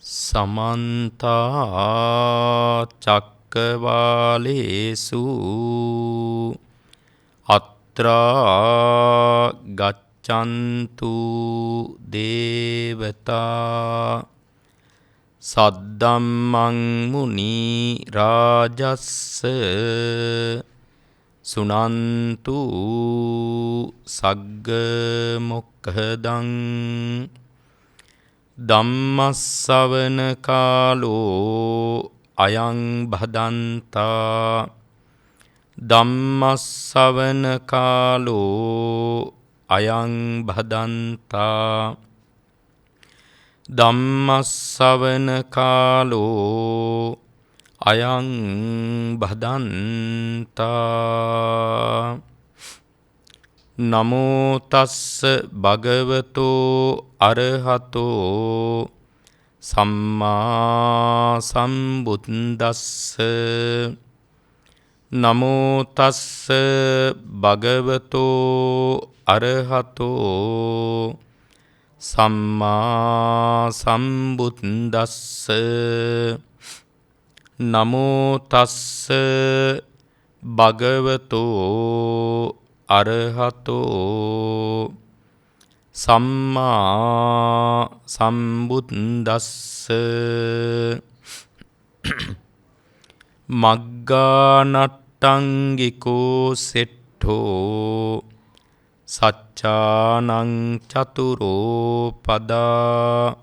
समन्ता चक्रवालेषु अत्रा गच्छन्तु देवता सद्धम्मं मुनि राजस्स सुनन्तु सग्ग मोक्खदं ධම්මස්සවන කාලෝ අයං භදන්තා ධම්මස්සවන කාලෝ අයං භදන්තා ධම්මස්සවන කාලෝ අයං භදන්තා නමෝ තස්ස භගවතෝ අරහතෝ සම්මා සම්බුද්දස්ස නමෝ තස්ස භගවතෝ අරහතෝ සම්මා සම්බුද්දස්ස නමෝ තස්ස භගවතෝ අරහතෝ සම්මා සම්බුද්දස්ස මග්ගානට්ටංගිකෝ සෙට්ඨෝ සච්චානං චතුරෝ පදා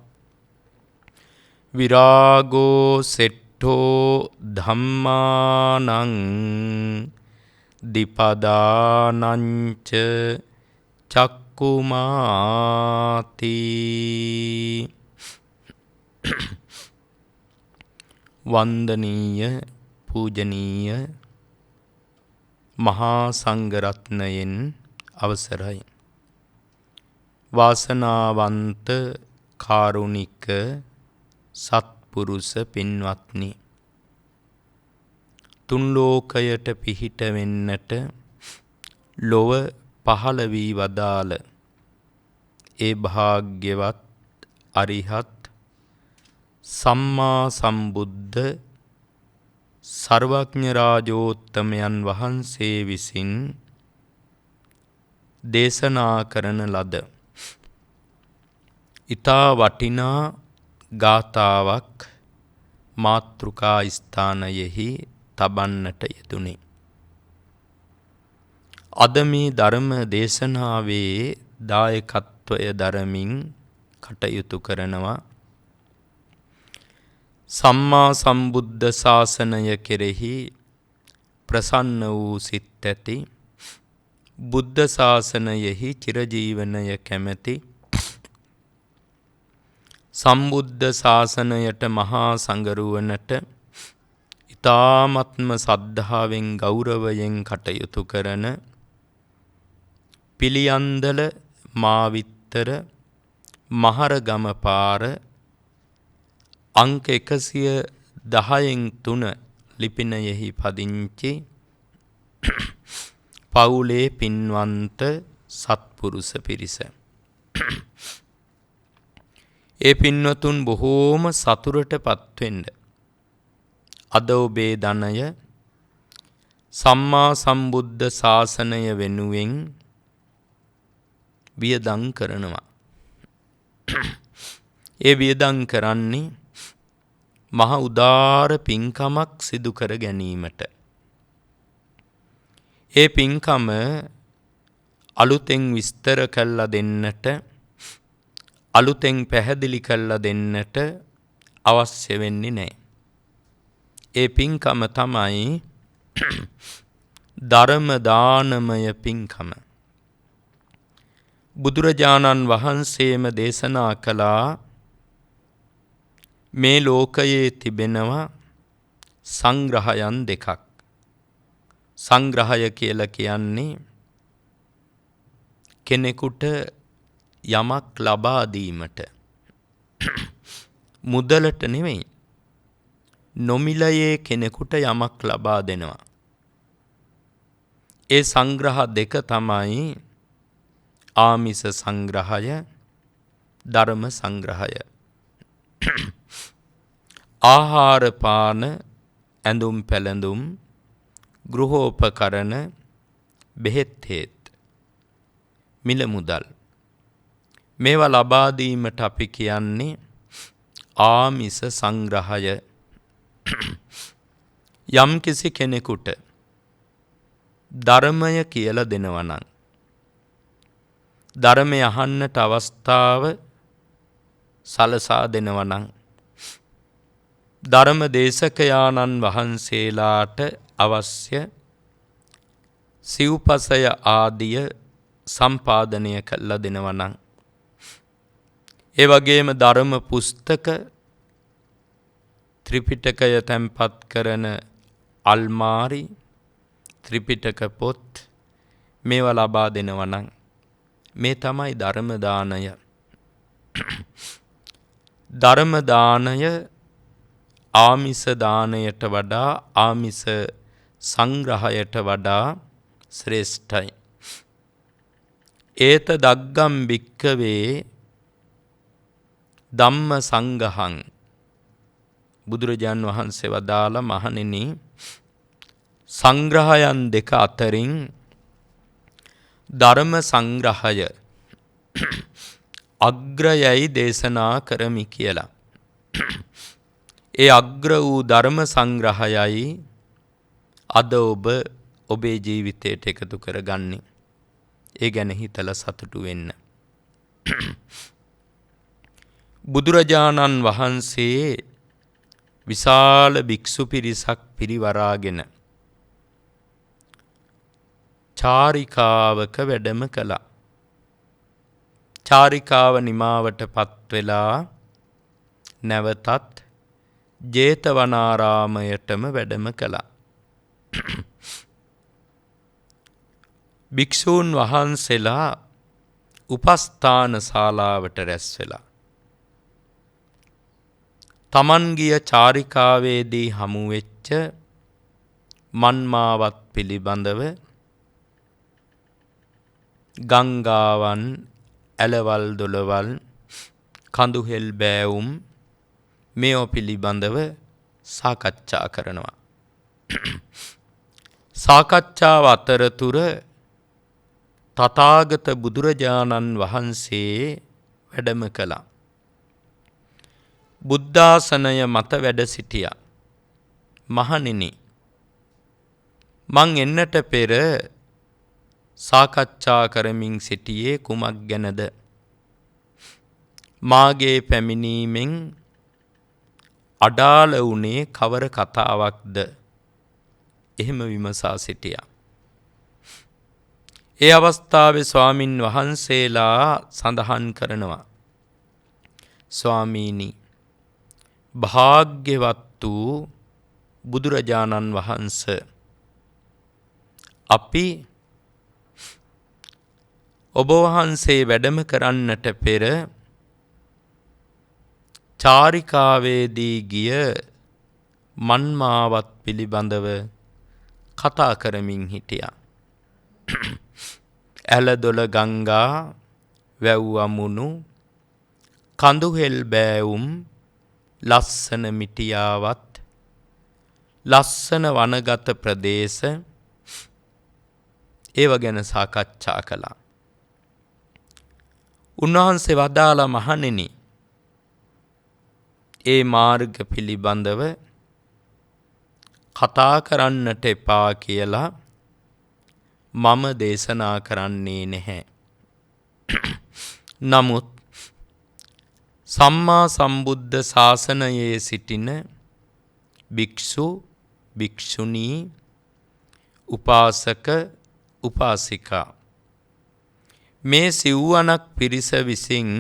විරාගෝ සෙට්ඨෝ ධම්මානං දිපදානංච චක්කුමාති වන්දනීය පූජනීය මහා සංඝරත්නයෙන් අවසරයි. වාසනාවන්ත කාරුණික සත්පුරුෂ පින්වත්නි, තුන් ලෝකයට පිහිට වෙන්නට ලොව පහළ වී වදාළ ඒ භාග්‍යවත් අරිහත් සම්මා සම්බුද්ධ සර්වඥ රාජෝත්තමයන් වහන්සේ විසින් දේශනා කරන ලද ඊතා වටිනා ගාථාවක් මාතෘකා ස්ථානයෙහි තබන්නට යෙදුනේ. අද මේ ධර්ම දේශනාවේ දායකත්වය දරමින් කටයුතු කරනවා සම්මා සම්බුද්ධ ශාසනය කෙරෙහි ප්‍රසන්න වූ සිත් ඇති, බුද්ධ ශාසනයෙහි චිරජීවනය කැමැති, සම්බුද්ධ ශාසනයට මහා සංගරුවනට ඊ타ත්ම සද්ධාවෙන් ගෞරවයෙන් කටයුතු කරන පිළියන්දල මාවිත්තර මහරගම පාර අංක 110 ලිපිනයෙහි පදිංචි පවුලේ පින්වන්ත සත්පුරුෂ පිරිස. ඒ පින්වතුන් බොහෝම සතුටටපත් වෙන්න අද ඔබේ ධනය සම්මා සම්බුද්ධ ශාසනය වෙනුවෙන් වියදම් කරනවා. ඒ වියදම් කරන්නේ මහ උදාර පින්කමක් සිදු කර ගැනීමට. ඒ පින්කම අලුතෙන් විස්තර කළා දෙන්නට, අලුතෙන් පැහැදිලි කළා දෙන්නට අවශ්‍ය වෙන්නේ නැහැ. ඒ පින්කම තමයි ධර්ම දානමය පින්කම. බුදුරජාණන් වහන්සේම දේශනා කළා මේ ලෝකයේ තිබෙනවා සංග්‍රහයන් දෙකක්. සංග්‍රහය කියලා කියන්නේ කෙනෙකුට යමක් ලබා දීමට, මුදලට නෙමෙයි, නොමිලයේ කෙනෙකුට යමක් ලබා දෙනවා. ඒ සංග්‍රහ දෙක තමයි ආමිස සංග්‍රහය, ධර්ම සංග්‍රහය. ආහාර පාන ඇඳුම් පැළඳුම් ගෘහෝපකරණ බෙහෙත් හේත් මිල මුදල් මේවා ලබා දීමට අපි කියන්නේ ආමිස සංග්‍රහය. යම් කිසි කෙනෙකුට ධර්මය කියලා දෙනවා නම් ධර්මය අහන්නට අවස්ථාව සලසා දෙනවා නම් ධර්ම දේශකයාණන් වහන්සේලාට අවශ්‍ය සිව්පසය ආදිය සම්පාදනය කළා දෙනවා නම් ඒ වගේම ධර්ම පුස්තක ත්‍රිපිටකය තැන්පත් කරන අල්මාරි ත්‍රිපිටක පොත් මේවා ලබා දෙනවා නම් මේ තමයි ධර්ම දානය. ධර්ම දානය ආමිස දානයට වඩා ආමිස සංග්‍රහයට වඩා ශ්‍රේෂ්ඨයි. ඒත දග්ගම් භික්කවේ ධම්ම සංඝහං බුදුරජාන් වහන්සේ වදාළ මහණෙනි සංග්‍රහයන් දෙක අතරින් ධර්ම සංග්‍රහය අග්‍රයයි දේශනා කරමි කියලා. ඒ අග්‍ර වූ ධර්ම සංග්‍රහයයි අද ඔබ ඔබේ ජීවිතයට එකතු කරගන්නේ. ඒ ගැන හිතලා සතුටු වෙන්න. බුදුරජාණන් වහන්සේ විශාල භික්ෂු පිරිසක් පිරිවරාගෙන චාරිකාවක වැඩම කළා. චාරිකාව නිමාවට පත් වෙලා නැවතත් ජේතවනාරාමයටම වැඩම කළා. භික්ෂූන් වහන්සේලා උපස්ථාන ශාලාවට රැස් වෙලා තමන් ගිය චාරිකාවේදී හමු වෙච්ච මන්මාවත් පිළිබඳව ගංගාවන් ඇලවල් දොළවල් කඳුහෙල් බෑවුම් මේව පිළිබඳව සාකච්ඡා කරනවා. සාකච්ඡාව අතරතුර තථාගත බුදුරජාණන් වහන්සේ වැඩම කළා. බුද්ධාසනය මත වැඩ සිටියා. මහණෙනි මං එන්නට පෙර සාකච්ඡා කරමින් සිටියේ කුමක් ගැනද? මාගේ පැමිණීමෙන් අඩාල වුණේ කවර කතාවක්ද? එහෙම විමසා සිටියා. ඒ අවස්ථාවේ ස්වාමින් වහන්සේලා සඳහන් කරනවා ස්වාමීනි භාග්‍යවත් වූ බුදුරජාණන් වහන්සේ අපි ඔබ වහන්සේ වැඩම කරන්නට පෙර චාරිකාවේදී ගිය මන්මාවත් පිළිබඳව කතා කරමින් හිටියා. ඇලදොල ගංගා වැව් අමුණු කඳුහෙල් බෑවුම් ලස්සන මිටියාවත් ලස්සන වනගත ප්‍රදේශ ඒව ගැන සාකච්ඡා කළා. උන්වහන්සේ වදාළ මහණෙනි ඒ මාර්ග පිළිබඳව කතා කරන්නට එපා කියලා මම දේශනා කරන්නේ නැහැ. නමුත් සම්මා සම්බුද්ධ ශාසනයේ සිටින භික්ෂු භික්ෂුණී උපාසක උපාසිකා මේ සිව්වනක් පිරිස විසින්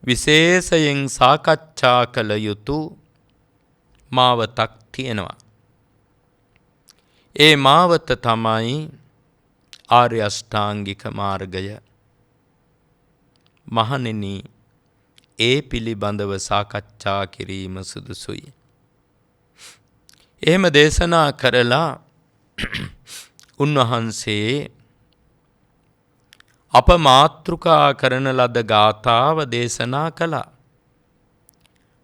විශේෂයෙන් සාකච්ඡා කළ යුතු මාවතක් තියෙනවා. ඒ මාවත තමයි ආර්ය අෂ්ටාංගික මාර්ගය. මහණෙනි ඒ පිළිබඳව සාකච්ඡා කිරීම සුදුසුයි. එහෙම දේශනා කරලා උන්වහන්සේ අප මාතෘකා කරන ලද ගාථාව දේශනා කළා.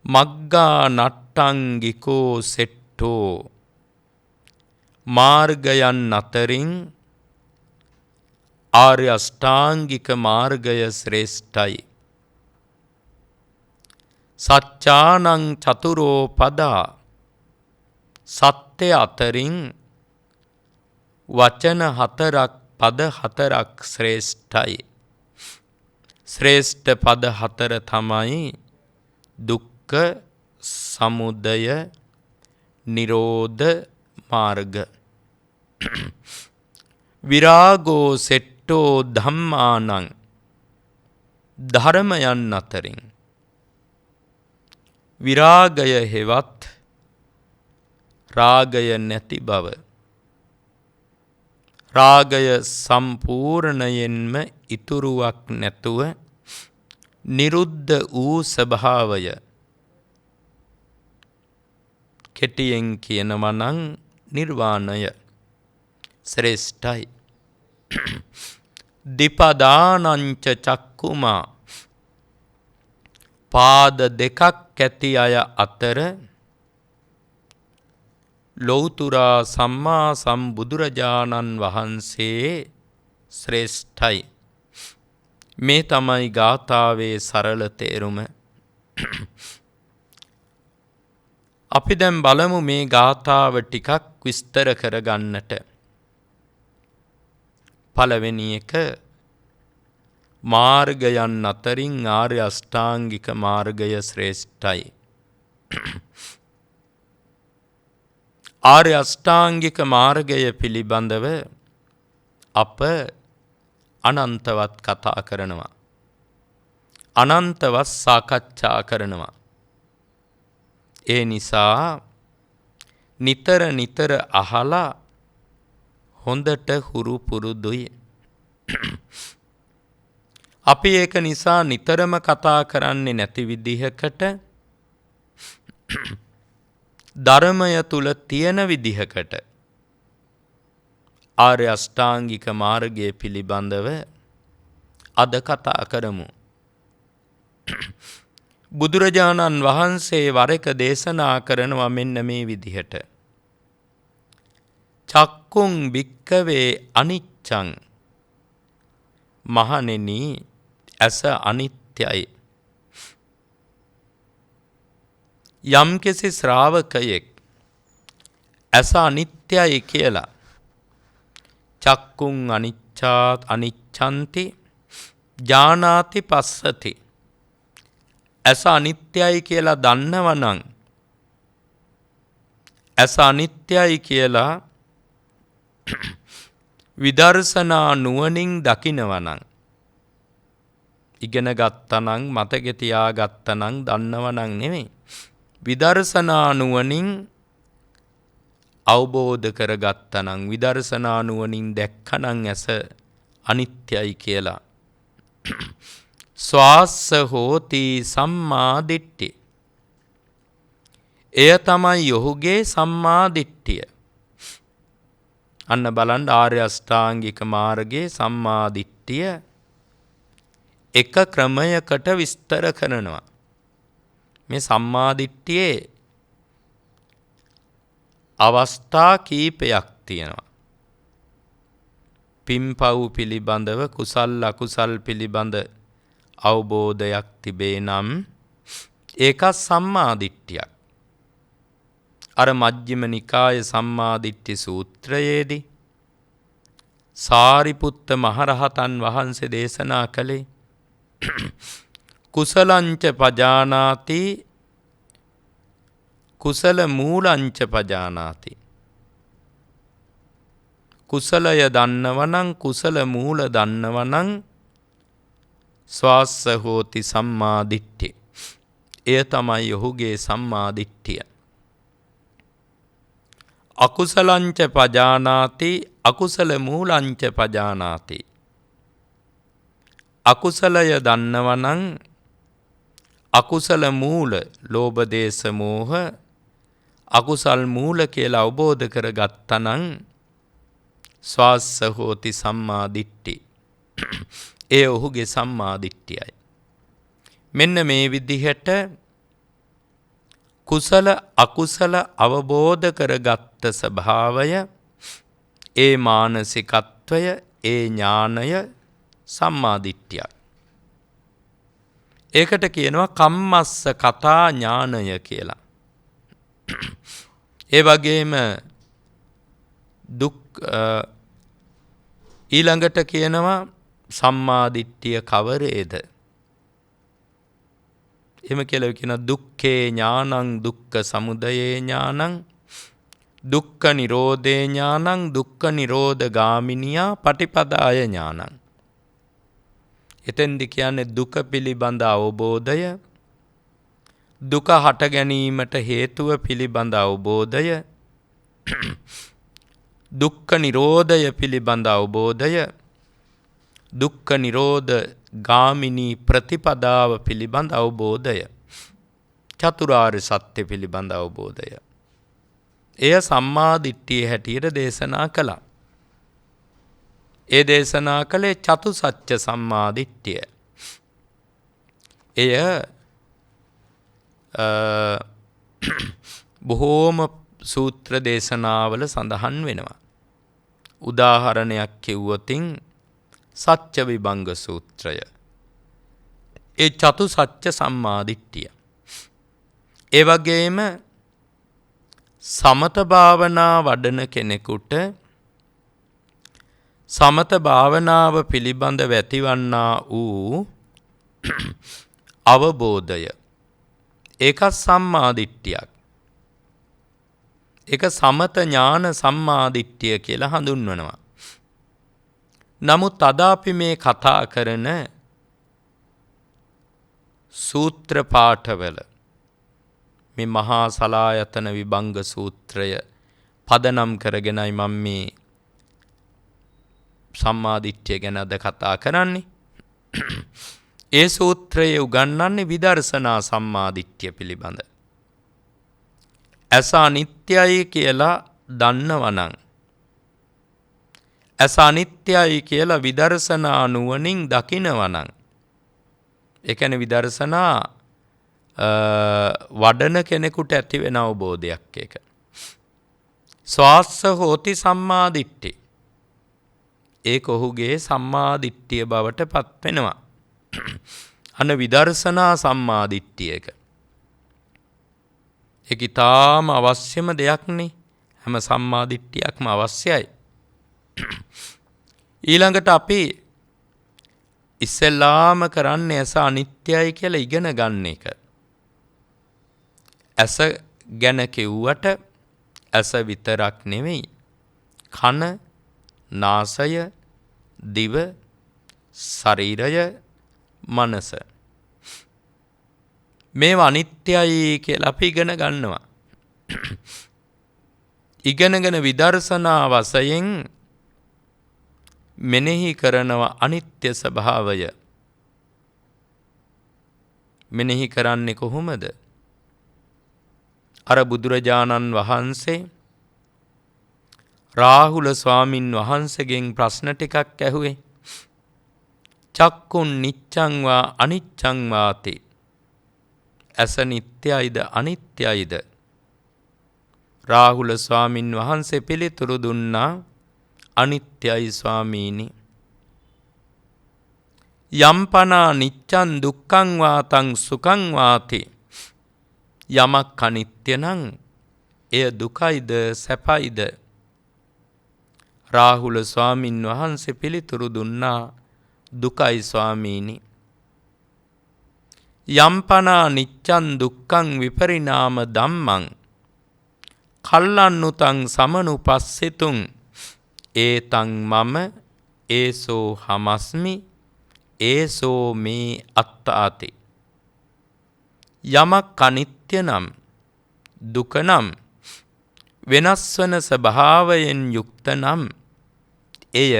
මග්ගා නට්ටංගිකෝ සෙට්ටෝ මාර්ගයන් අතරින් ආර්ය අෂ්ටාංගික මාර්ගය ශ්‍රේෂ්ඨයි. සච්චානං චතුරෝ පදා සත්‍ය අතරින් වචන හතරක් පද හතරක් ශ්‍රේෂ්ඨයි. ශ්‍රේෂ්ඨ පද හතර තමයි දුක්ඛ සමුදය නිරෝධ මාර්ග. විරාගෝ සෙට්ටෝ ධම්මානං ධර්මයන් අතරින් විරාගය හෙවත් රාගය නැති බව, රාගය සම්පූර්ණයෙන්ම ඉතුරුවක් නැතුව නිරුද්ධ වූ ස්වභාවය. කෙටියෙන් කියනවා නම් නිර්වාණය ශ්‍රේෂ්ඨයි. දිපදානංච චක්කුමා පාද දෙකක් ඇති අය අතර ලෞතුරා සම්මා සම්බුදුරජාණන් වහන්සේ ශ්‍රේෂ්ඨයි. මේ තමයි ගාථාවේ සරල තේරුම. අපි දැන් බලමු මේ ගාථාව ටිකක් විස්තර කරගන්නට. පළවෙනි එක මාර්ගයන් අතරින් ආර්ය අෂ්ටාංගික මාර්ගය ශ්‍රේෂ්ඨයි. ආර්ය අෂ්ටාංගික මාර්ගය පිළිබඳව අප අනන්තවත් කතා කරනවා. අනන්තවත් සාකච්ඡා කරනවා. ඒ නිසා නිතර නිතර අහලා හොඳට හුරු පුරුදුයි. අපි ඒක නිසා නිතරම කතා කරන්නේ නැති විදිහකට ධර්මය තුල තියෙන විදිහකට ආර්ය අෂ්ටාංගික මාර්ගය පිළිබඳව අද කතා කරමු. බුදුරජාණන් වහන්සේ වර එක දේශනා කරනවා මෙන්න මේ විදිහට. චක්කුං භික්කවේ අනිච්චං. මහණෙනි ඇස අනිත්‍යයි. යම්කිසි ශ්‍රාවකයෙක් ඇස අනිත්‍යයි කියලා චක්කුං අනිච්ඡාත් අනිච්ඡන්ති ජානාති පස්සති. ඇස අනිත්‍යයි කියලා දන්නවනම්, ඇස අනිත්‍යයි කියලා විදර්ශනා නුවණින් දකිනවනම්, ඉගෙන ගත්තනම්, මතකේ තියාගත්තනම්, දන්නවනම් නෙමෙයි, විදර්ශනා නුවණින් අවබෝධ කරගත්තනම්, විදර්ශනා නුවණින් දැක්කනම් ඇස අනිත්‍යයි කියලා. ස්වාස්ස හෝති සම්මා දිට්ඨි. එය තමයි ඔහුගේ සම්මා දිට්ඨිය. අන්න බලන්න ආර්ය අෂ්ටාංගික මාර්ගයේ සම්මා දිට්ඨිය එක ක්‍රමයකට විස්තර කරනවා. මේ සම්මා දිට්ඨියේ අවස්ථා කීපයක් තියෙනවා. පින්පව් පිළිබඳව, කුසල් අකුසල් පිළිබඳ අවබෝධයක් තිබේ නම් ඒක සම්මා දිට්ඨියක්. අර මජ්ක්‍ධිම නිකාය සම්මා දිට්ඨි සූත්‍රයේදී සාරිපුත්ත මහරහතන් වහන්සේ දේශනා කළේ කුසලංච පජානාති කුසල මූලංච පජානාති. කුසලය දන්නවනම්, කුසල මූල දන්නවනම් ස්වාස්ස හෝති සම්මා දිට්ඨි. එය තමයි ඔහුගේ සම්මා දිට්ඨිය. අකුසලංච පජානාති අකුසල මූලංච පජානාති. අකුසලය දන්නවනම් අකුසල මූල, ලෝභ දේශ මෝහ අකුසල් මූල කියලා අවබෝධ කරගත්තනම් ස්වාස්ස හෝති සම්මා දිට්ඨි. ඒ ඔහුගේ සම්මා දිට්ඨියයි. මෙන්න මේ විදිහට කුසල අකුසල අවබෝධ කරගත්ත ස්වභාවය, ඒ මානසිකත්වය, ඒ ඥානය සම්මාදිට්ඨිය. ඒකට කියනවා කම්මස්ස කතා ඥානය කියලා. ඒ වගේම දුක් ඊළඟට කියනවා සම්මාදිට්ඨිය කවරේද? එහෙම කියලා කියන දුක්ඛේ ඥානං දුක්ඛ සමුදයේ ඥානං දුක්ඛ නිරෝධේ ඥානං දුක්ඛ නිරෝධ ගාමිනියා පටිපදාය ඥානං. එතෙන්දි කියන්නේ දුක පිළිබඳ අවබෝධය, දුක හට ගැනීමට හේතුව පිළිබඳ අවබෝධය, දුක්ඛ නිරෝධය පිළිබඳ අවබෝධය, දුක්ඛ නිරෝධ ගාමිනී ප්‍රතිපදාව පිළිබඳ අවබෝධය, චතුරාර්ය සත්‍ය පිළිබඳ අවබෝධය. එය සම්මාදිට්ඨිය හැටියට දේශනා කළා. ඒ දේශනා කළේ චතුසත්‍ය සම්මාදිට්ඨිය. එය බොහෝම සූත්‍ර දේශනාවල සඳහන් වෙනවා. උදාහරණයක් කිව්වොතින් සත්‍ය විභංග සූත්‍රය. ඒ චතුසත්‍ය සම්මාදිට්ඨිය. ඒ වගේම සමත භාවනා වඩන කෙනෙකුට සමත භාවනාව පිළිබඳව ඇතිවන්නා වූ අවබෝධය, ඒක සම්මාදිට්ඨියක්. ඒක සමත ඥාන සම්මාදිට්ඨිය කියලා හඳුන්වනවා. නමුත් අද අපි මේ කතා කරන සූත්‍ර පාඨවල මේ මහා සලායතන විභංග සූත්‍රය පදනම් කරගෙනයි මම මේ සම්මාදිට්ඨිය ගැන අද කතා කරන්නේ. ඒ සූත්‍රයේ උගන්වන්නේ විදර්ශනා සම්මාදිට්ඨිය පිළිබඳ. ඇස අනිත්‍යයි කියලා දන්නවනම්, ඇස අනිත්‍යයි කියලා විදර්ශනා නුවණින් දකිනවනම්, ඒ කියන්නේ විදර්ශනා වඩන කෙනෙකුට ඇති වෙන අවබෝධයක් ඒක. ස්වාස්ස හෝති සම්මාදිට්ඨි. ඒක ඔහුගේ සම්මාදිට්ඨිය බවට පත් වෙනවා. අන විදර්ශනා සම්මාදිට්ඨිය එක. ඒක ඊටාම අවශ්‍යම දෙයක්නේ. හැම සම්මාදිට්ඨියක්ම අවශ්‍යයි. ඊළඟට අපි ඉස්සෙල්ලාම කරන්නේ ඇස අනිත්‍යයි කියලා ඉගෙන ගන්න එක. ඇස ගැන කිව්වට ඇස විතරක් නෙවෙයි, කන, නාසය, දිව, ශරීරය, මනස. මේවා අනිත්‍යයි කියලා අපි ඉගෙන ගන්නවා. ඉගෙනගෙන විදර්ශනා වශයෙන් මෙනෙහි කරනවා අනිත්‍ය ස්වභාවය. මෙනෙහි කරන්නේ කොහොමද? අර බුදුරජාණන් වහන්සේ රාහුල ස්වාමින් වහන්සේගෙන් ප්‍රශ්න ටිකක් ඇහුවේ. චක්කුන් නිච්ඡං වා අනිච්ඡං වාති. ඇස නිට්ටයයිද අනිත්‍යයිද? රාහුල ස්වාමින් වහන්සේ පිළිතුරු දුන්නා, අනිත්‍යයි ස්වාමීනි. යම්පනා නිච්ඡං දුක්ඛං වාතං සුඛං වාති. යමක් අනිත්‍ය නම් එය දුකයිද සැපයිද? රාහුල ස්වාමින් වහන්සේ පිළිතුරු දුන්නා, දුකයි ස්වාමීනි. යම්පනා නිච්ඡං දුක්ඛං විපරිණාම ධම්මං කල්ලන්නුතං සමනුපස්සිතුං ඒතං මම ඒසෝ හමස්මි ඒසෝ මේ අත්තාති. යමක් අනිත්‍ය නම්, දුක නම්, වෙනස් වන ස්වභාවයෙන් යුක්ත නම් එය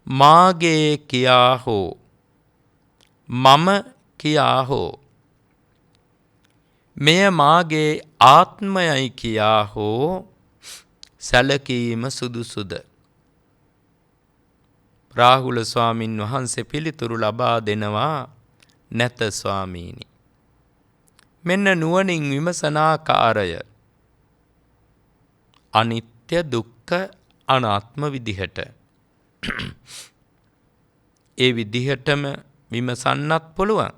මාගේ කියා හෝ මම කියා හෝ මෙය මාගේ ආත්මයයි කියා හෝ සැලකීම සුදුසුද? රාහුල ස්වාමින් වහන්සේ පිළිතුරු ලබා දෙනවා, නැත ස්වාමීනි. මෙන්න නුවණින් විමසන ආකාරය අනිත්‍ය දුක්ඛ අනාත්ම විදිහට ඒ විදිහටම විමසන්නත් පුළුවන්.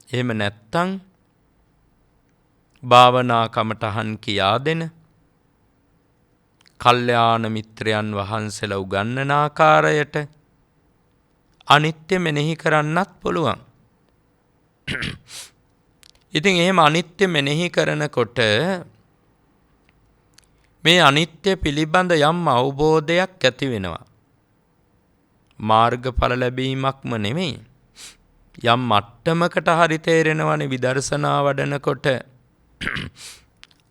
එහෙම නැත්තම් භාවනා කමටහන් කියා දෙන කල්යාණ මිත්‍රයන් වහන්සේලා උගන්වන ආකාරයට අනිත්‍ය මෙනෙහි කරන්නත් පුළුවන්. ඉතින් එහෙම අනිත්‍ය මෙනෙහි කරනකොට මේ අනිත්‍ය පිළිබඳ යම් අවබෝධයක් ඇති වෙනවා. මාර්ගඵල ලැබීමක්ම නෙමෙයි. යම් මට්ටමකට හරි තේරෙනවනේ විදර්ශනා වඩනකොට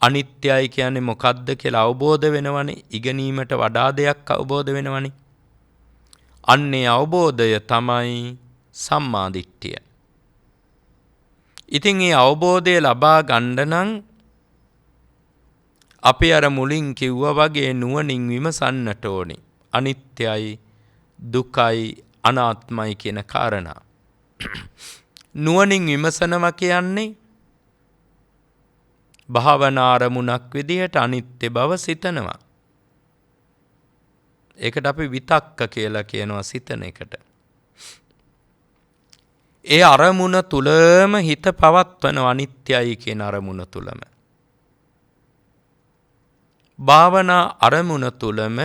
අනිත්‍යයි කියන්නේ මොකද්ද කියලා අවබෝධ වෙනවනේ. ඉගෙනීමට වඩා දෙයක් අවබෝධ වෙනවනේ. අන්නේ අවබෝධය තමයි සම්මා දිට්ඨිය. ඉතින් මේ අවබෝධය ලබා ගන්න නම් අපි අර මුලින් කිව්වා වගේ නුවණින් විමසන්නට ඕනේ. අනිත්‍යයි දුකයි අනාත්මයි කියන කාරණා. නුවණින් විමසනවා කියන්නේ භාවනා අරමුණක් විදිහට අනිත්‍ය බව සිතනවා. ඒකට අපි විතක්ක කියලා කියනවා සිතන එකට. ඒ අරමුණ තුලම හිත පවත්වන අනිත්‍යයි කියන අරමුණ තුලම. භාවනා අරමුණ තුලම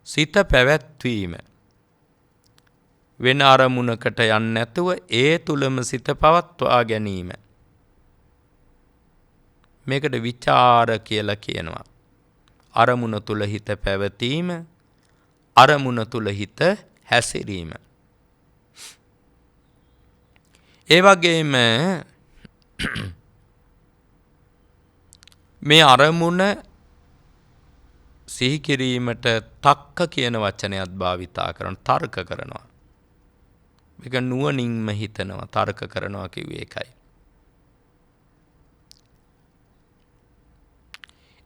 සිත පැවැත්වීම. වෙන අරමුණකට යන්නේ නැතුව ඒ තුලම සිත පවත්වා ගැනීම. මේකට විචාර කියලා කියනවා. අරමුණ තුල හිත පැවතීම, අරමුණ තුල හිත හැසිරීම. ඒ වගේම මේ අරමුණ සිහි කිරීමට තක්ක කියන වචනයත් භාවිතා කරන තර්ක කරනවා. මේක නුවණින්ම හිතනවා තර්ක කරනවා කිව්වේ ඒකයි.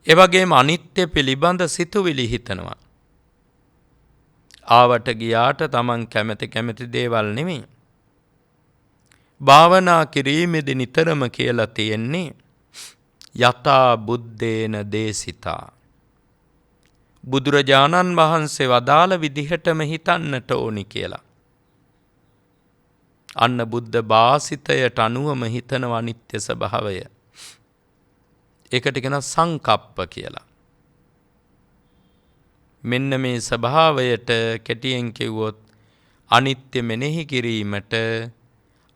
ඒ වගේම අනිත්‍ය පිළිබඳ සිතුවිලි හිතනවා. ආවට ගියාට Taman කැමති දේවල් නෙමෙයි. භාවනා කිරීමේදී නිතරම කියලා තියෙන්නේ යතා බුද්දේන දේසිතා. බුදුරජාණන් වහන්සේ වදාළ විදිහටම හිතන්නට ඕනි කියලා. අන්න බුද්ධ භාසිතයට අනුවම හිතන අනිත්‍ය ස්වභාවය. ඒකට කියන සංකප්ප කියලා. මෙන්න මේ ස්වභාවයට කෙටියෙන් කිව්වොත් අනිත්‍ය මෙනෙහි කිරීමට,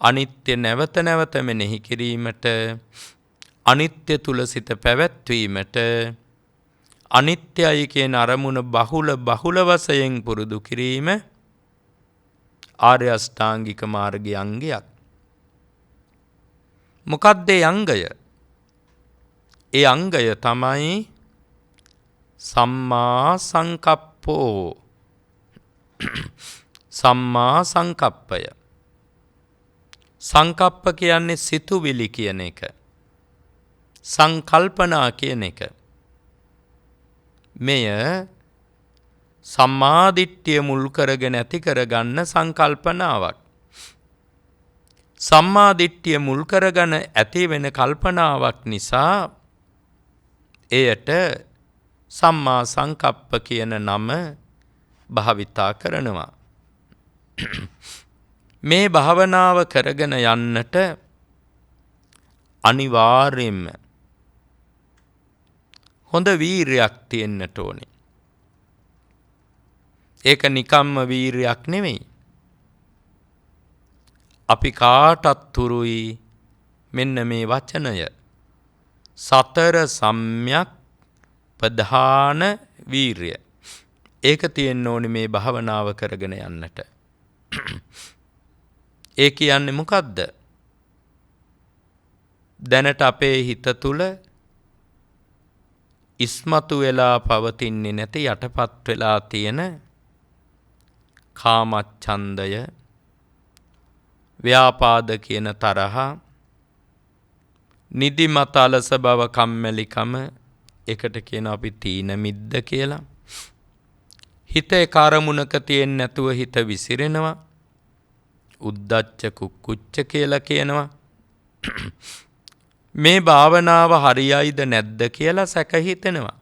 අනිත්‍ය නැවත නැවත මෙනෙහි කිරීමට, අනිත්‍ය තුල සිත පැවැත්වීමට, අනිත්‍යයි කියන අරමුණ බහුල වශයෙන් පුරුදු කිරීම ආර්ය අෂ්ටාංගික මාර්ගයේ අංගයක්. මොකක්ද ඒ අංගය? ඒ අංගය තමයි සම්මා සංකප්පෝ. සම්මා සංකප්පය. සංකප්ප කියන්නේ සිතුවිලි කියන එක. සංකල්පනා කියන එක. මෙය සම්මාදිට්ඨිය මුල් කරගෙන ඇති කරගන්න සංකල්පනාවක්. සම්මාදිට්ඨිය මුල් කරගෙන ඇති වෙන කල්පනාවක් නිසා එයට සම්මා සංකප්ප කියන නම භාවිතා කරනවා. මේ භාවනාව කරගෙන යන්නට අනිවාර්යයෙන්ම හොඳ වීරයක් තියෙන්නට ඕනේ. ඒක නිකම්ම වීරයක් නෙමෙයි. අපි කාටත් තුරුයි මෙන්න මේ වචනය. සතර සම්‍යක් ප්‍රධාන වීරය. ඒක තියෙන්න ඕනේ මේ භාවනාව කරගෙන යන්නට. ඒ කියන්නේ මොකද්ද? දැනට අපේ හිත තුල ඉස්මතු වෙලා පවතින්නේ නැති යටපත් වෙලා තියෙන කාමච්ඡන්දය, ව්‍යාපාද කියන තරහ, නිදිමත අලස බව, කම්මැලිකම, එකට කියන අපි තීන මිද්ද කියලා. හිත කාරමුණක තියෙන්නේ නැතුව හිත විසිරෙනවා. උද්දච්ච කුක්කුච්ච කියලා කියනවා. මේ භාවනාව හරියයිද නැද්ද කියලා සැක හිතෙනවා.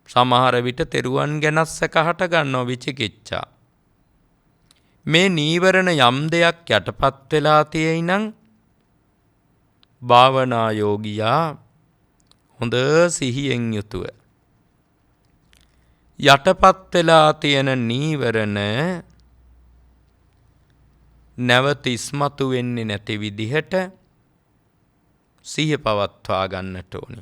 සමහර විට තෙරුවන් ගැනත් සැක හට ගන්නවා විචිකිච්ඡා. මේ නීවරණ යම් දෙයක් යටපත් වෙලා තියෙයි නම් භාවනා යෝගියා හොඳ සිහියෙන් යුතුව යටපත් වෙලා තියෙන නීවරණ නැවත ඉස්මතු වෙන්නේ නැති විදිහට සිහිය පවත්වා ගන්නට ඕනි.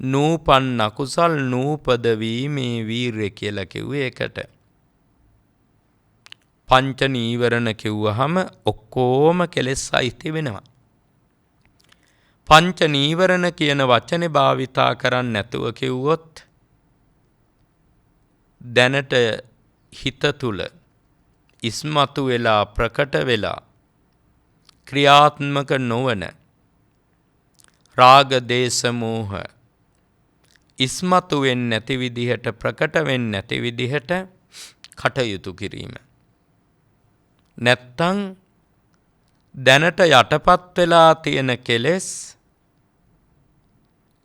නූපන් අකුසල් නූපද වීමේ වීරය කියලා කිව්වේ ඒකට. පංච නීවරණ කිව්වහම ඔක්කොම කෙලෙස් සහිත වෙනවා. පංච නීවරණ කියන වචනේ භාවිතා කරන්නේ නැතුව කිව්වොත් දැනට හිත තුල ඉස්මතු වෙලා ප්‍රකට වෙලා ක්‍රියාත්මක නොවන රාග දේශ මෝහ ඉස්මතු වෙන්නේ නැති විදිහට ප්‍රකට වෙන්නේ නැති විදිහට කටයුතු කිරීම. නැත්තම් දැනට යටපත් වෙලා තියෙන කෙලෙස්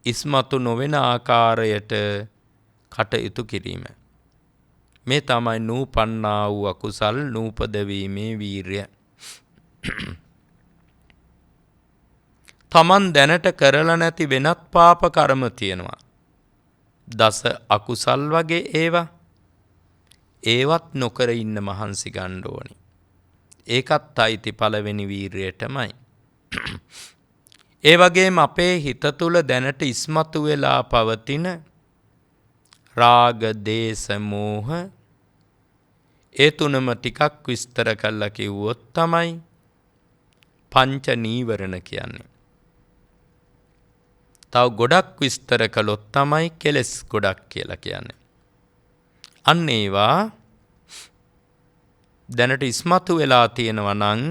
ඉස්මතු නොවන ආකාරයට කටයුතු කිරීම. මේ තමයි නූපන්නා වූ අකුසල් නූපද වීමේ වීරිය. තමන් දැනට කරලා නැති වෙනත් පාප කර්ම තියෙනවා. දස අකුසල් වගේ ඒවා. ඒවත් නොකර ඉන්න මහන්සි ගන්න ඕනි. ඒකත් අයිති පළවෙනි වීරියටමයි. ඒ වගේම අපේ හිත තුල දැනට ඉස්මතු වෙලා පවතින රාග දේශ මෝහ ඒ තුනම ටිකක් විස්තර කරලා කිව්වොත් තමයි පංච නීවරණ කියන්නේ. තව ගොඩක් විස්තර කළොත් තමයි කෙලස් ගොඩක් කියලා කියන්නේ. අන්න ඒවා දැනට ඉස්මතු වෙලා තියෙනවා නම්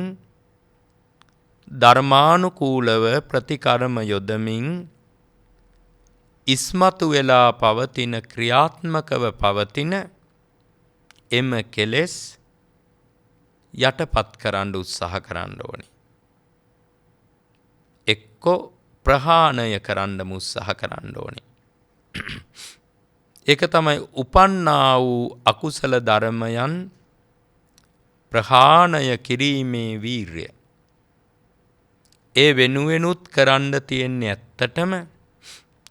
ධර්මානුකූලව ප්‍රතිකර්ම යොදමින් ඉස්මතු වෙලා පවතින ක්‍රියාත්මකව පවතින එම කෙලෙස් යටපත් කරන්න උත්සාහ කරන්න ඕනි. එක්කෝ ප්‍රහාණය කරන්න උත්සාහ කරන්න ඕනි. ඒක තමයි උපන්නා වූ අකුසල ධර්මයන් ප්‍රහාණය කිරීමේ වීරිය. ඒ වෙනුවෙනුත් කරන්න තියෙන්නේ ඇත්තටම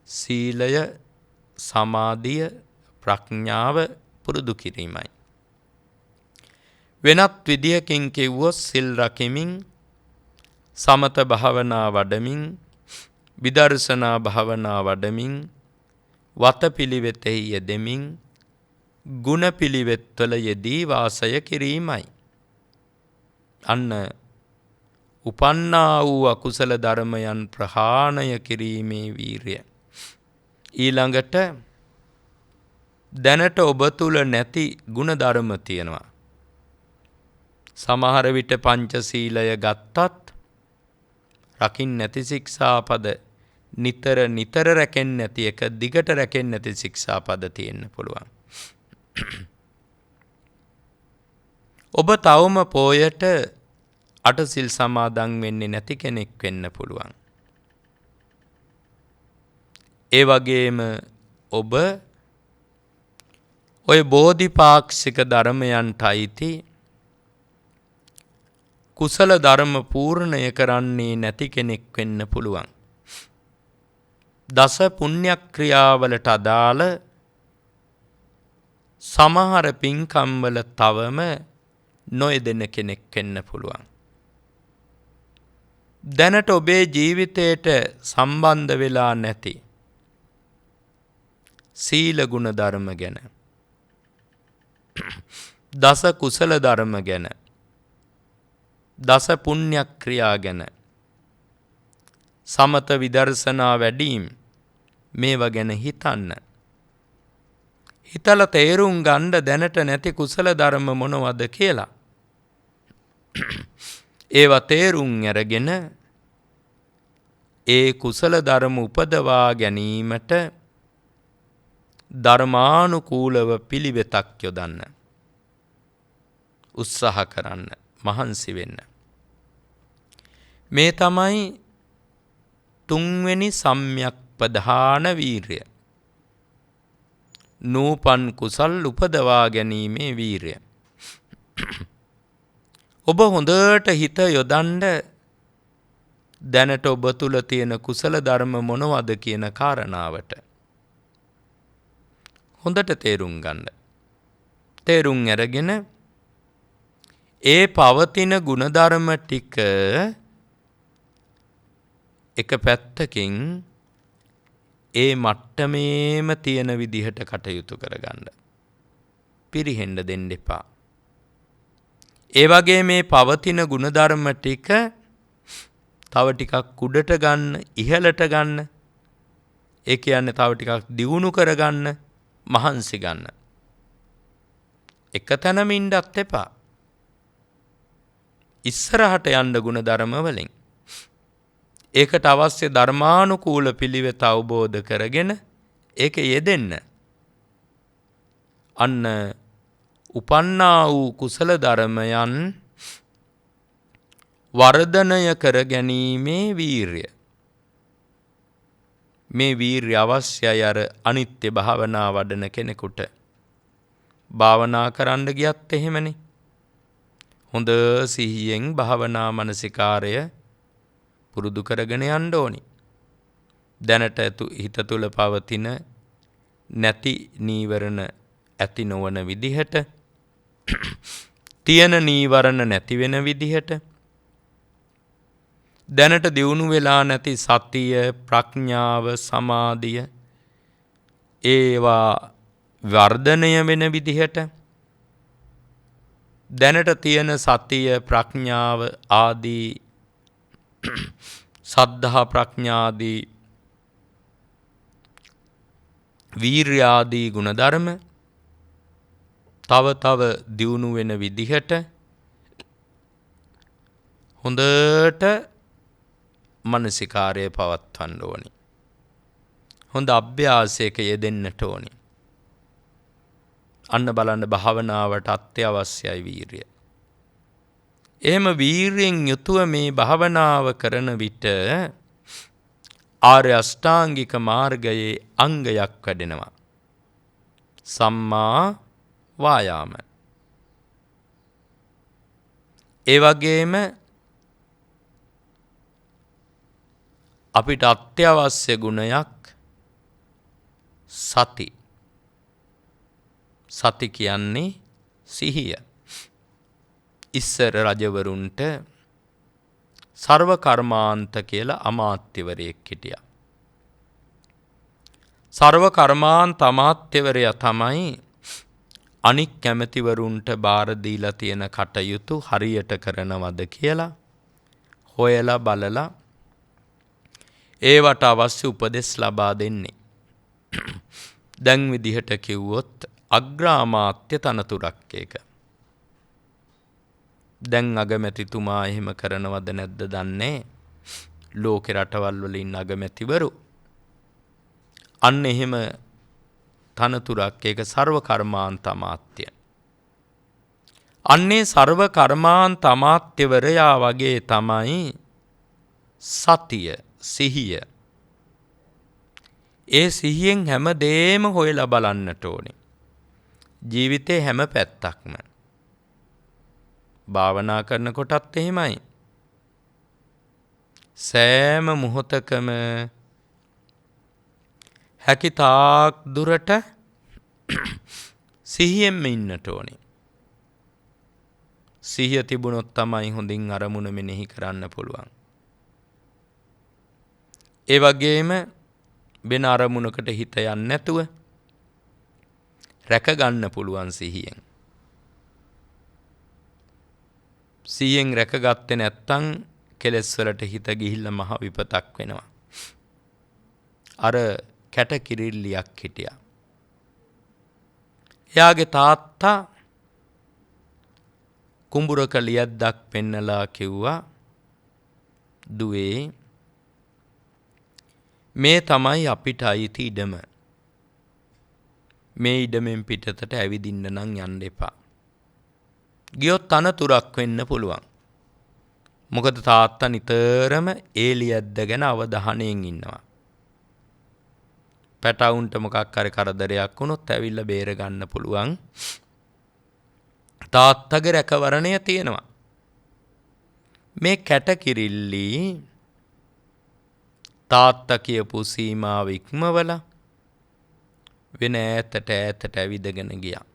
සීලය, සමාධිය, ප්‍රඥාව පුරුදු කිරීමයි. වෙනත් විදියකින් කිව්වොත් සිල් රකිමින්, සමත භාවනා වඩමින්, විදර්ශනා භාවනා වඩමින්, වතපිලිවෙතෙහි යෙදෙමින්, ගුණ පිළිවෙත්වල යෙදී වාසය කිරීමයි. අන්න උපන්නා වූ අකුසල ධර්මයන් ප්‍රහාණය කිරීමේ වීරිය. ඊළඟට දැනට ඔබ තුල නැති ගුණ ධර්ම තියෙනවා. සමහර විට පංචශීලය ගත්තත් රකින්න නැති ශික්ෂාපද නිතර රැකෙන්නේ නැති එක දිගට රැකෙන්නේ නැති ශික්ෂාපද තියෙන්න පුළුවන්. ඔබ තවම පොයට අටසිල් සමාදන් වෙන්නේ නැති කෙනෙක් වෙන්න පුළුවන්. ඒ වගේම ඔබ ඔය බෝධිපාක්ෂික ධර්මයන්ට අයිති කුසල ධර්ම පූර්ණය කරන්නේ නැති කෙනෙක් වෙන්න පුළුවන්. දස පුණ්‍ය ක්‍රියාවලට අදාළ සමහර පින්කම් වල තවම නොයෙදෙන කෙනෙක් වෙන්න පුළුවන්. දැනට ඔබේ ජීවිතයට සම්බන්ධ වෙලා නැති සීල ගුණ ධර්ම ගැන, දස කුසල ධර්ම ගැන, දස පුණ්‍ය ක්‍රියා ගැන, සමත විදර්ශනා වැඩීම් මේවා ගැන හිතන්න. හිතලා තේරුම් ගන්න දැනට නැති කුසල ධර්ම මොනවද කියලා. ඒවා තේරුම් අරගෙන ඒ කුසල ධර්ම උපදවා ගැනීමට ධර්මානුකූලව පිළිවෙතක් යොදන්න. උත්සාහ කරන්න. මහන්සි වෙන්න. මේ තමයි තුන්වෙනි සම්‍යක් ප්‍රධාන වීරය. නූපන් කුසල් උපදවා ගැනීමේ වීරය. ඔබ හොඳට හිත යොදන්න දැනට ඔබ තුල තියෙන කුසල ධර්ම මොනවද කියන කාරණාවට. හොඳට තේරුම් ගන්න. තේරුම් අරගෙන ඒ පවතින ගුණධර්ම ටික එක පැත්තකින් ඒ මට්ටමේම තියෙන විදිහට කටයුතු කරගන්න. පිරිහෙන්න දෙන්න එපා. ඒ වගේ මේ පවතින ගුණධර්ම ටික තව ටිකක් උඩට ගන්න, ඉහළට ගන්න. ඒ කියන්නේ තව ටිකක් දියුණු කරගන්න, මහන්සි ගන්න. එක තැනම ඉන්නත් එපා. ඉස්සරහට යන්න ගුණධර්ම වලින්. ඒකට අවශ්‍ය ධර්මානුකූල පිළිවෙත අවබෝධ කරගෙන ඒක යෙදෙන්න. අන්න උපන්නා වූ කුසල ධර්මයන් වර්ධනය කර ගැනීමේ වීරිය. මේ වීරිය අවශ්‍යයි අර අනිත්‍ය භාවනා වඩන කෙනෙකුට. භාවනා කරන්න ගියත් එහෙමනේ. හොඳ සිහියෙන් භාවනා මනසිකාරය පුරුදු කරගෙන යන්න ඕනි. දැනට හිත තුල පවතින නැති නීවරණ ඇති නොවන විදිහට, තියෙන නීවරණ නැති වෙන විදිහට, දැනට දියුණු වෙලා නැති සතිය, ප්‍රඥාව, සමාධිය ඒවා වර්ධනය වෙන විදිහට, දැනට තියෙන සතිය, ප්‍රඥාව ආදී සද්ධා ප්‍රඥාදී වීර්ය ආදී ගුණධර්ම තව දියුණු වෙන විදිහට හොඳට මනසිකාරය පවත්වන්න ඕනි. හොඳ අභ්‍යාසයක යෙදෙන්නට ඕනි. අන්න බලන්න භාවනාවට අත්‍යවශ්‍යයි වීරිය. එහෙම වීරියෙන් යුතුව මේ භාවනාව කරන විට ආර්ය අෂ්ටාංගික මාර්ගයේ අංගයක් වැඩෙනවා. සම්මා වායාම. ඒ වගේම අපිට අත්‍යවශ්‍ය ගුණයක් සති. සති කියන්නේ සිහිය. ඉස්සර රජවරුන්ට සර්ව කර්මාන්ත කියලා අමාත්‍යවරයෙක් හිටියා. සර්ව කර්මාන්ත අමාත්‍යවරයා තමයි අනික් කැමැතිවරුන්ට බාර දීලා තියෙන කටයුතු හරියට කරනවද කියලා හොයලා බලලා ඒවට අවශ්‍ය උපදෙස් ලබා දෙන්නේ. දැන් විදිහට කිව්වොත් අග්‍රාමාත්‍ය තනතුරක් ඒක. දැන් අගමැතිතුමා එහෙම කරනවද නැද්ද දන්නේ. ලෝකේ රටවල් වල ඉන්න අගමැතිවරු අන්න එහෙම තනතුරක් ඒක සර්ව කර්මාන්ත අමාත්‍ය. අන්නේ සර්ව කර්මාන්ත අමාත්‍යවරයා වගේ තමයි සතිය, සිහිය. ඒ සිහියෙන් හැම දෙයක්ම හොයලා බලන්නට ඕනේ. ජීවිතේ හැම පැත්තක්ම. භාවනා කරනකොටත් එහෙමයි. සෑම මොහොතකම හැකිතාක් දුරට සිහියෙන්ම ඉන්නට ඕනේ. සිහිය තිබුණොත් තමයි හොඳින් අරමුණ මෙනෙහි කරන්න පුළුවන්. ඒ වගේම වෙන අරමුණකට හිත යන්නේ නැතුව රැක ගන්න පුළුවන් සිහියෙන්. සිහියෙන් රැකගත්තේ නැත්තම් කෙලෙස් වලට හිත ගිහිල්ලා මහ විපතක් වෙනවා. අර කැට කිරිල්ලියක් හිටියා. එයාගේ තාත්තා කුඹුරක ලියද්දක් පෙන්නලා කිව්වා, දුවේ මේ තමයි අපිට අයිති ඉඩම. මේ ඉඩමෙන් පිටතට ඇවිදින්න නම් යන්න එපා. ගියොත් අනතුරක් වෙන්න පුළුවන්. මොකද තාත්තා නිතරම ඒලියද්දගෙන අවධානයෙන් ඉන්නවා. පැටවුන්ට මොකක් හරි කරදරයක් වුණොත් ඇවිල්ලා බේර ගන්න පුළුවන්. තාත්තගේ රැකවරණය තියෙනවා. මේ කැටකිරිල්ලි තාත්තා කියපු සීමාව ඉක්මවලා වෙන ඈතට ඇවිදගෙන ගියා.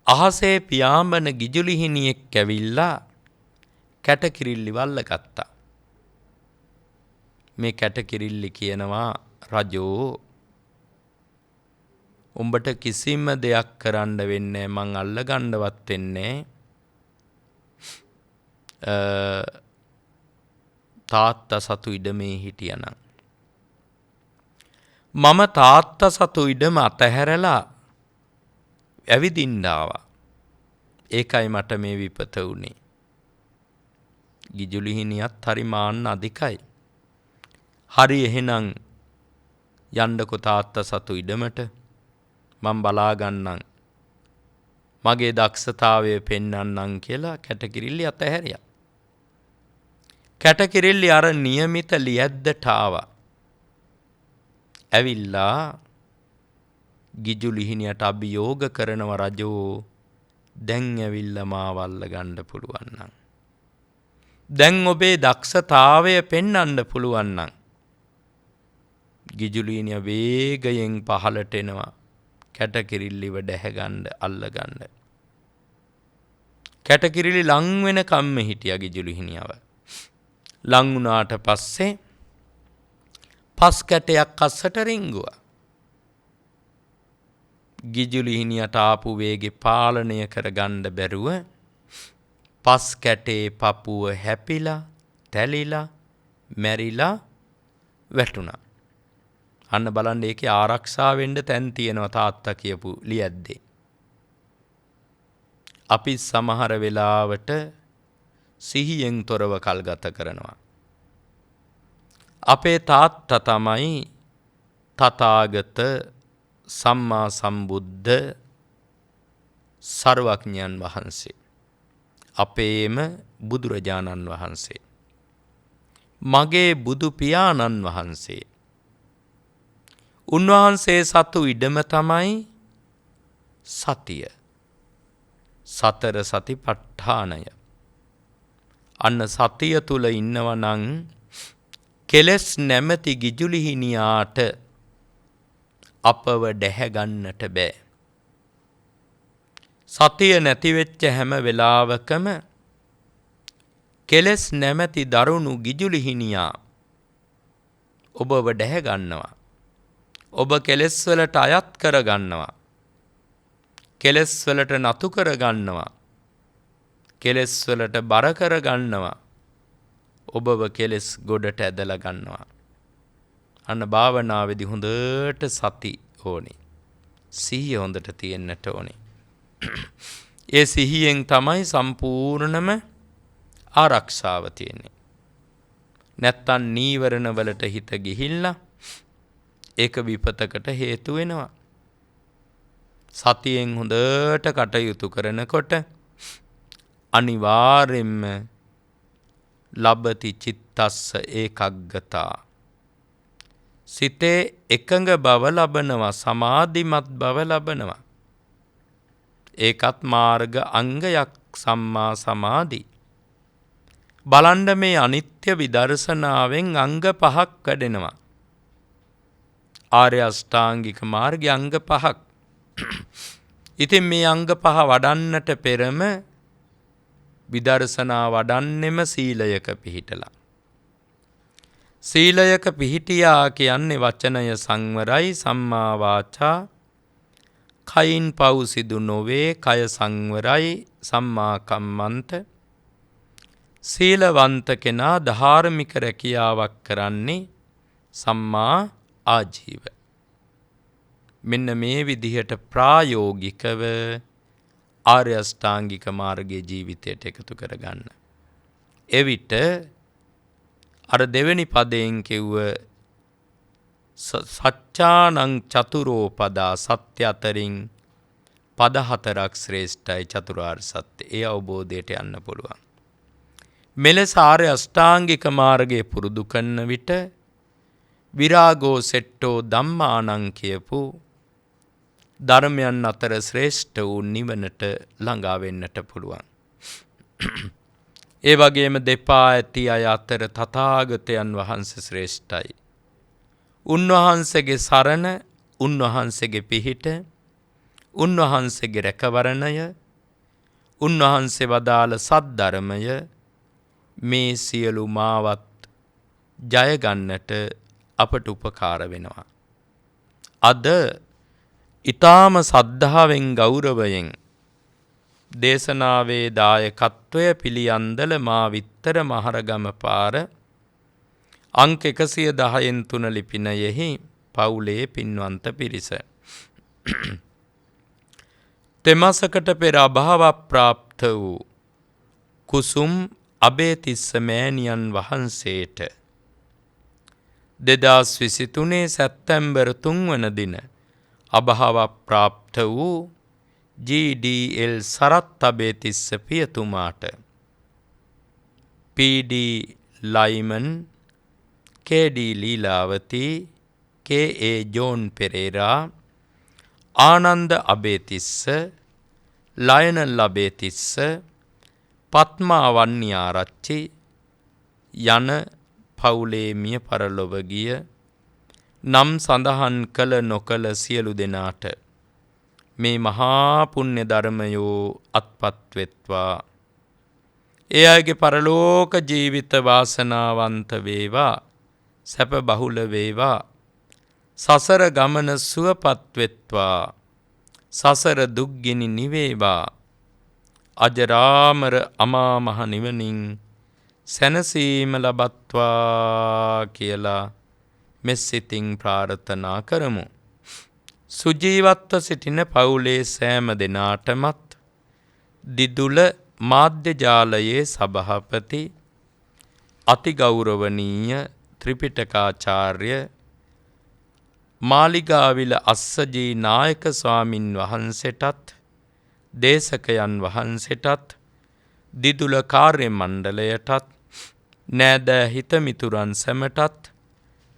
අහසේ පියාඹන ගිජුලිහිණියෙක් ඇවිල්ලා කැටකිරිල්ලි වල්ල ගත්තා. මේ කැටකිරිල්ලි කියනවා රජෝ උඹට කිසිම දෙයක් කරන්න වෙන්නේ මං අල්ලගන්නවත් වෙන්නේ තාත්තා සතු ඉඩමේ හිටියනම්. මම තාත්තා සතු ඉඩම අතහැරලා ඇවිදින්න ආවා. ඒකයි මට මේ විපත වුනේ. ගිජුලිහිණියත් හරි මාන්න අධිකයි. හරි එහෙනම් යන්නකො තාත්තා සතු ඉඩමට මම බලා ගන්නම්. මගේ දක්ෂතාවය පෙන්වන්නම් කියලා කැටකිරිල්ලි අතහැරියා. කැටකිරිල්ලි අර નિયમિત ලියද්දට ආවා. ඇවිල්ලා ගිජුලිහිණියට අභියෝග කරනව රජෝ දැන් ඇවිල්ලා මාවල්ල ගන්න පුළුවන් නම් දැන් ඔබේ දක්ෂතාවය පෙන්වන්න පුළුවන් නම් ගිජුලිහිණිය වේගයෙන් පහළට එනවා කැටකිරිල්ලිව දැහැගන්න අල්ලගන්න. කැටකිරිල්ලි ලං වෙන කම්ම හිටියා ගිජුලිහිණියව. ලං වුණාට පස්සේ පස් කැටයක් අස්සට රිංගුවා. ගිජුලිහිණියට ආපු වේගේ පාලනය කරගන්න බැරුව පස් කැටේ පපුව හැපිලා තැලිලා මැරිලා වැටුණා. අන්න බලන්න ඒකේ ආරක්ෂා වෙන්න තැන් තියෙනවා තාත්තා කියපු ලියද්දේ. අපි සමහර වෙලාවට සිහියෙන් තොරව කල් ගත කරනවා. අපේ තාත්තා තමයි තථාගත සම්මා සම්බුද්ධ සර්වඥයන් වහන්සේ. අපේම බුදුරජාණන් වහන්සේ. මගේ බුදු පියාණන් වහන්සේ. උන්වහන්සේ සතු ඉඩම තමයි සතිය. සතර සතිපට්ඨානය. අන්න සතිය තුල ඉන්නවා නම් කෙලස් නැමැති ගිජුලිහිණියාට අපව දැහැ ගන්නට බෑ. සතිය නැති වෙච්ච හැම වෙලාවකම කෙලස් නැමැති දරුණු ගිජුලිහිණියා ඔබව දැහැ ගන්නවා. ඔබ කෙලස් වලට අයත් කර ගන්නවා. කෙලස් වලට නතු කර ගන්නවා. කෙලස් වලට බර කර ගන්නවා. ඔබව කෙලස් ගොඩට ඇදලා ගන්නවා. අන්න භාවනාවේදී හොඳට සති ඕනේ. සිහිය හොඳට තියෙන්නට ඕනේ. ඒ සිහියෙන් තමයි සම්පූර්ණම ආරක්ෂාව තියෙන්නේ. නැත්තම් නීවරණ වලට හිත ගිහිල්ලා ඒක විපතකට හේතු වෙනවා. සතියෙන් හොඳට කටයුතු කරනකොට අනිවාර්යෙන්ම ලබති චිත්තස්ස ඒකග්ගතා. සිතේ එකඟ බව ලබනවා, සමාධිමත් බව ලබනවා. ඒකත් මාර්ග අංගයක් සම්මා සමාධි. බලන්න මේ අනිත්‍ය විදර්ශනාවෙන් අංග පහක් වැඩෙනවා. ආර්ය අෂ්ටාංගික මාර්ගයේ අංග පහක්. ඉතින් මේ අංග පහ වඩන්නට පෙරම විදර්ශනා වඩන්නෙම සීලයක පිහිටලා. සීලයක පිහිටියා කියන්නේ වචනය සංවරයි, සම්මා වාචා, කයින් පව් සිදු නොවේ, කය සංවරයි, සම්මා කම්මන්ත. සීලවන්ත කෙනා ධාර්මික රැකියාවක් කරන්නේ සම්මා ආජීව. මෙන්න මේ විදිහට ප්‍රායෝගිකව ආර්ය අෂ්ටාංගික මාර්ගයේ ජීවිතයට එකතු කරගන්න. එවිට අර දෙවෙනි පදයෙන් කිව්ව සච්චානං චතුරෝ පදා, සත්‍ය අතරින් පද 4ක් ශ්‍රේෂ්ඨයි චතුරාර්ය සත්‍ය. ඒ අවබෝධයට යන්න පුළුවන්. මෙලෙස ආර්ය අෂ්ටාංගික මාර්ගයේ පුරුදු කරන විට විරාගෝ සෙට්ටෝ ධම්මානං කියපු ධර්මයන් අතර ශ්‍රේෂ්ඨ වූ නිවනට ළඟා වෙන්නට පුළුවන්. ඒ වගේම දෙපා ඇති අය අතර තථාගතයන් වහන්සේ ශ්‍රේෂ්ඨයි. උන්වහන්සේගේ සරණ, උන්වහන්සේගේ පිහිට, උන්වහන්සේගේ රැකවරණය, උන්වහන්සේ වදාළ සද්ධර්මය මේ සියලු මාවත් ජය ගන්නට අපට උපකාර වෙනවා. අද ඊටාම සද්ධාවෙන් ගෞරවයෙන් දේශනාවේ දායකත්වය පිළියන්දල මා විත්තර මහරගම පාර අංක 110න් 3 ලිපිනයෙහි පවුලේ පින්වන්ත පිරිස. තෙමසකට පෙර අභාව ප්‍රාප්ත වූ කුසුම් අබේතිස්ස මෑණියන් වහන්සේට 2023 සැප්තැම්බර් 3 වන දින අභාව ප්‍රාප්ත වූ GDL සරත් අබේතිස්ස පියතුමාට PD Lyman, KD Leelawathi, KA John Perera, Ananda Abeytissa, Lionel Abeytissa, Padma Wanniarachchi යන පවුලේ මිය පරලොව ගිය නම් සඳහන් කළ නොකළ සියලු දෙනාට මේ මහා පුණ්‍ය ධර්මයෝ අත්පත් වෙත්වා. ඒ අයගේ පරලෝක ජීවිත වාසනාවන්ත වේවා, සැප බහුල වේවා, සසර ගමන සුවපත් වෙත්වා, සසර දුක්ගිනි නිවේවා, අජරාමර අමා මහ නිවනින් සැනසීම ලබත්වා කියලා මෙසිතින් ප්‍රාර්ථනා කරමු. සුජීවත්ව සිටින පවුලේ සෑම දෙනාටමත් දිදුල මාධ්‍ය ජාලයේ සභාපති අතිගෞරවනීය ත්‍රිපිටකාචාර්ය මාලිගාවිල අස්සජී නායක ස්වාමින් වහන්සේටත් දේශකයන් වහන්සේටත් දිදුල කාර්ය මණ්ඩලයටත් නෑදෑ හිතමිතුරන් සැමටත්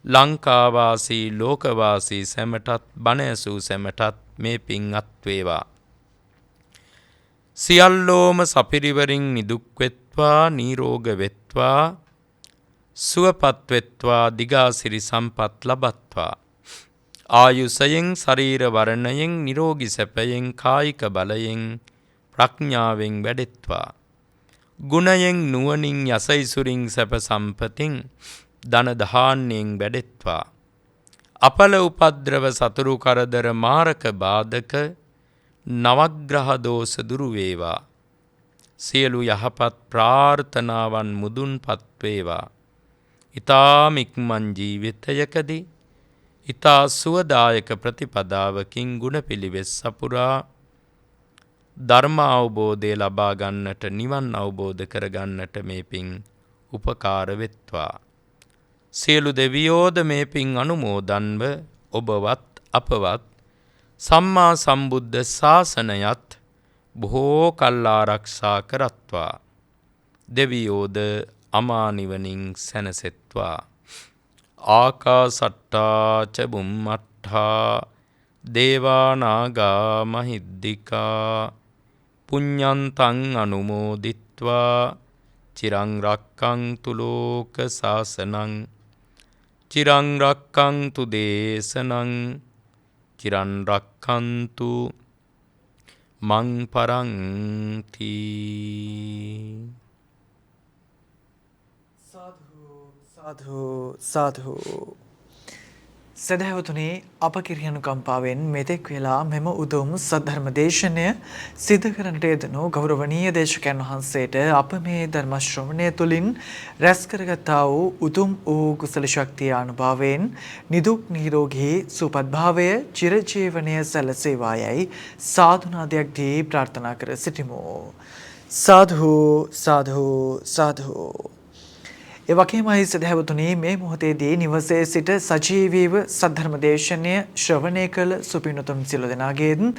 ලංකාවාසී ලෝකවාසී සැමටත් බණ ඇසූ සැමටත් මේ පින් අත්වේවා. සියල්ලෝම සපිරිවරින් නිදුක් වෙත්වා, නිරෝග වෙත්වා, සුවපත් වෙත්වා, දිගාසිරි සම්පත් ලබත්වා. ආයුෂයෙන්, ශරීර වර්ණයෙන්, නිරෝගී සැපයෙන්, කායික බලයෙන්, ප්‍රඥාවෙන් වැඩෙත්වා. ගුණයෙන්, නුවණින්, යසයිසුරින්, සැප සම්පතින්, ධන ධාන්‍යයෙන් වැඩෙත්වා. අපල උපද්‍රව, සතුරු කරදර, මාරක බාධක, නවග්‍රහ දෝෂ දුරු වේවා. සියලු යහපත් ප්‍රාර්ථනාවන් මුදුන්පත් වේවා. ඊ타ම ඉක්මන් ජීවිතයකදී ඊතා සුවදායක ප්‍රතිපදාවකින් ගුණ පිළිවෙස් සපුරා ධර්ම අවබෝධය ලබා ගන්නට, නිවන් අවබෝධ කර ගන්නට මේ පින් උපකාර වෙත්වා. සියලු දෙවියෝද මේ පින් අනුමෝදන්ව ඔබවත් අපවත් සම්මා සම්බුද්ධ ශාසනයත් බොහෝ කල් ආරක්ෂා කරත්වා. දෙවියෝද අමා නිවනින් සැනසෙත්වා. ආකාසට්ටා ච බුම්මට්ටා දේවා නාග මහිද්దికා පුඤ්ඤන්තං අනුමෝදිත්වා චිරං රක්ඛන්තු ලෝක සාසනං චිරං රක්ඛන්තු දේශනං චිරං රක්ඛන්තු මං පරන්ති. සාධු සාධු. සදහවතුනේ අප කිරිය අනුකම්පාවෙන් මෙතෙක් වෙලා මෙම උතුම් සද්ධර්ම දේශනය සිදු කරන්නට යෙදුණු ගෞරවනීය දේශකයන් වහන්සේට අප මේ ධර්ම ශ්‍රවණය තුළින් රැස් කරගත්තා වූ උතුම් වූ කුසල ශක්තිය අනුභවයෙන් නිදුක් නිරෝගී සුවපත් භාවය චිරජීවනය සැලසේවායයි සාදුනාදයක් දී ප්‍රාර්ථනා කර සිටිමු. සාධු සාධු සාධු. ඒ වගේමයි සදහවතුනි මේ මොහොතේදී නිවසේ සිට සජීවීව සද්ධර්ම දේශනය ශ්‍රවණය කළ සුපින්වතුන් සියලු දෙනාගෙන්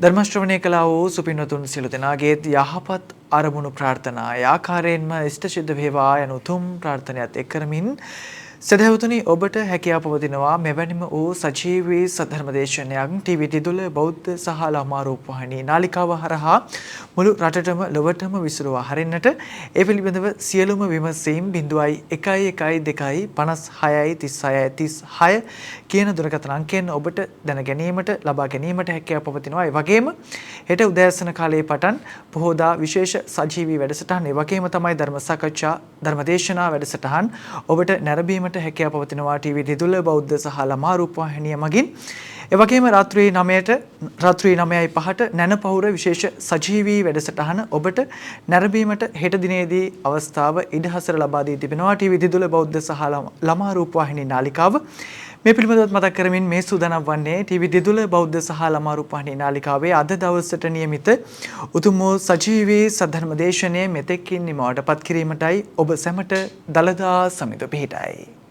ධර්ම ශ්‍රවණය කළා වූ සුපින්වතුන් සියලු දෙනාගේත් යහපත් අරමුණු ප්‍රාර්ථනා ආකාරයෙන්ම ඉෂ්ට සිද්ධ වේවා යන උතුම් ප්‍රාර්ථනාවත් එක් කරමින් සදහවතුනි ඔබට හැකියාව පවතිනවා මෙවැනිම වූ සජීවී සද්ධර්ම දේශනයක් ටීවී දිදුල බෞද්ධ සහ ළමා රූපවාහිනී නාලිකාව හරහා මුළු රටටම ලොවටම විසිරුවා හරින්නට ඒ පිළිබඳව සියලුම විමසීම් 0112 56 36 36 කියන දුරකථන අංකයෙන් ඔබට දැන ගැනීමට ලබා ගැනීමට හැකියාව පවතිනවා. ඒ වගේම හෙට උදෑසන කාලයේ පටන් පොහොදා විශේෂ සජීවී වැඩසටහන් ඒ වගේම තමයි ධර්ම සාකච්ඡා ධර්මදේශනා වැඩසටහන් ඔබට නැරඹීමට හැකියාව පවතිනවා ටීවී දිදුල බෞද්ධ සහ ළමා රූපවාහිනිය මගින්. ඒ වගේම රාත්‍රී 9:05ට නැනපහුර විශේෂ සජීවී වැඩසටහන ඔබට නැරඹීමට හෙට දිනේදී අවස්ථාව ඉඩහසර ලබා දී තිබෙනවා ටීවී දිදුල බෞද්ධ සහ ළමා රූපවාහිනී නාලිකාව. මේ පිළිබඳව මතක් කරමින් මේ සූදානම් වන්නේ ටීවී දිදුල බෞද්ධ සහ ළමා රූපවාහිනී නාලිකාවේ අද දවසට නියමිත උතුම් සජීවී සද්ධර්ම දේශනයේ මෙතෙකින් නිමවටපත් කිරීමටයි ඔබ සැමට දලදා සමිත පිහිටයි.